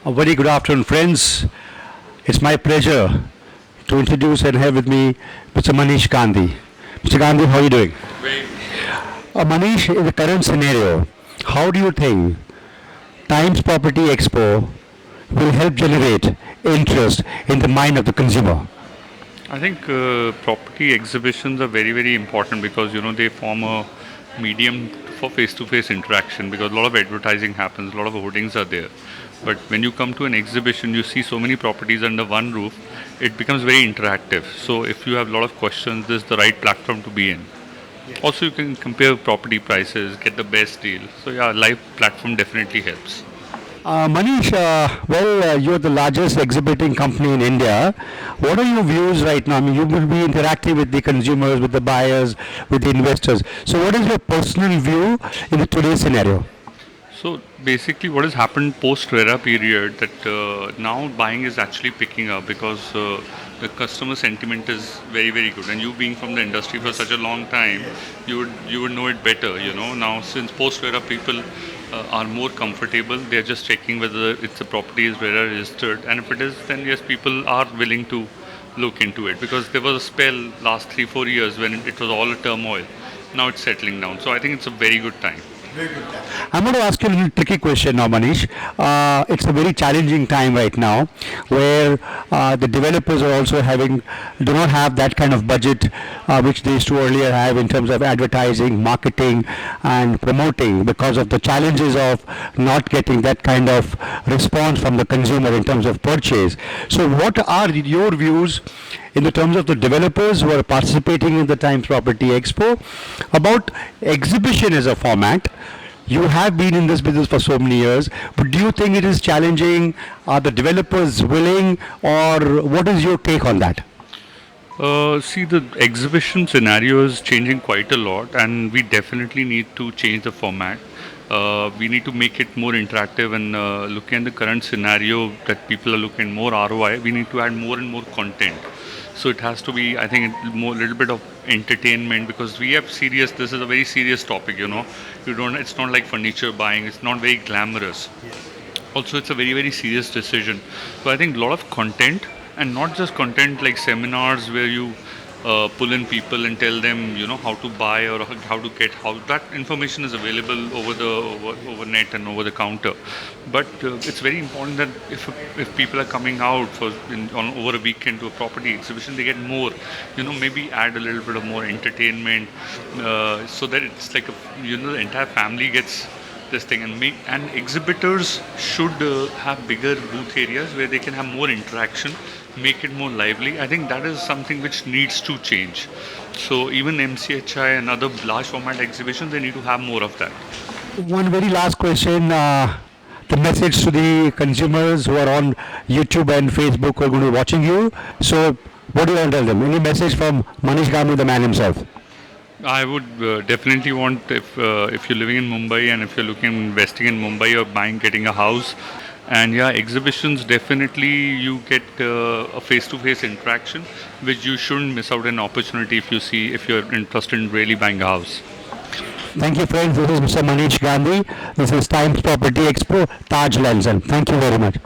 A very good afternoon, friends. It's my pleasure to introduce and have with me Mr. Manish Gandhi. Mr. Gandhi, how are you doing? Great. Manish, in the current scenario, how do you think Times Property Expo will help generate interest in the mind of the consumer? I think property exhibitions are very, very important because they form a medium for face-to-face interaction because a lot of advertising happens, a lot of hoardings are there. But when you come to an exhibition, you see so many properties under one roof, it becomes very interactive. So if you have a lot of questions, this is the right platform to be in. Also, you can compare property prices, get the best deal. So yeah, live platform definitely helps. Manish, you're the largest exhibiting company in India. What are your views right now? I mean, you will be interacting with the consumers, with the buyers, with the investors. So, what is your personal view in the today's scenario? So basically, what has happened post RERA period that now buying is actually picking up because the customer sentiment is very very good, and you being from the industry for such a long time, you would know it better. Now since post RERA people are more comfortable, they're just checking whether it's a property is RERA registered, and if it is, then yes, people are willing to look into it because there was a spell last 3-4 years when it was all a turmoil. Now it's settling down, so I think it's a very good time. I'm going to ask you a little tricky question now, Manish. It's a very challenging time right now, where the developers are also do not have that kind of budget which they used to earlier have in terms of advertising, marketing, and promoting because of the challenges of not getting that kind of response from the consumer in terms of purchase. So, what are your views in the terms of the developers who are participating in the Times Property Expo about exhibition as a format? You have been in this business for so many years, but do you think it is challenging? Are the developers willing, or what is your take on that? See, the exhibition scenario is changing quite a lot, and we definitely need to change the format. We need to make it more interactive, and looking at the current scenario that people are looking more ROI, we need to add more and more content. So it has to be, I think, more little bit of entertainment because we have serious. This is a very serious topic. You don't. It's not like furniture buying. It's not very glamorous. Also, it's a very very serious decision. So I think a lot of content, and not just content like seminars where you pull in people and tell them how to buy or how to get how that information is available over net and over the counter. But it's very important that if people are coming out over a weekend to a property exhibition, they get more. Maybe add a little bit of more entertainment, so that it's like the entire family gets this thing, and exhibitors should have bigger booth areas where they can have more interaction, make it more lively. I think that is something which needs to change. So even MCHI and other large format exhibitions, they need to have more of that. One very last question. The message to the consumers who are on YouTube and Facebook who are going to be watching you. So, what do you want to tell them? Any message from Manish Gandhi, the man himself? I would definitely want, if you're living in Mumbai and if you're looking investing in Mumbai or getting a house, and yeah, exhibitions definitely you get a face-to-face interaction, which you shouldn't miss out an opportunity if you're interested in really buying a house. Thank you, friends. This is Mr. Manish Gandhi. This is Times Property Expo, Taj Lenson. Thank you very much.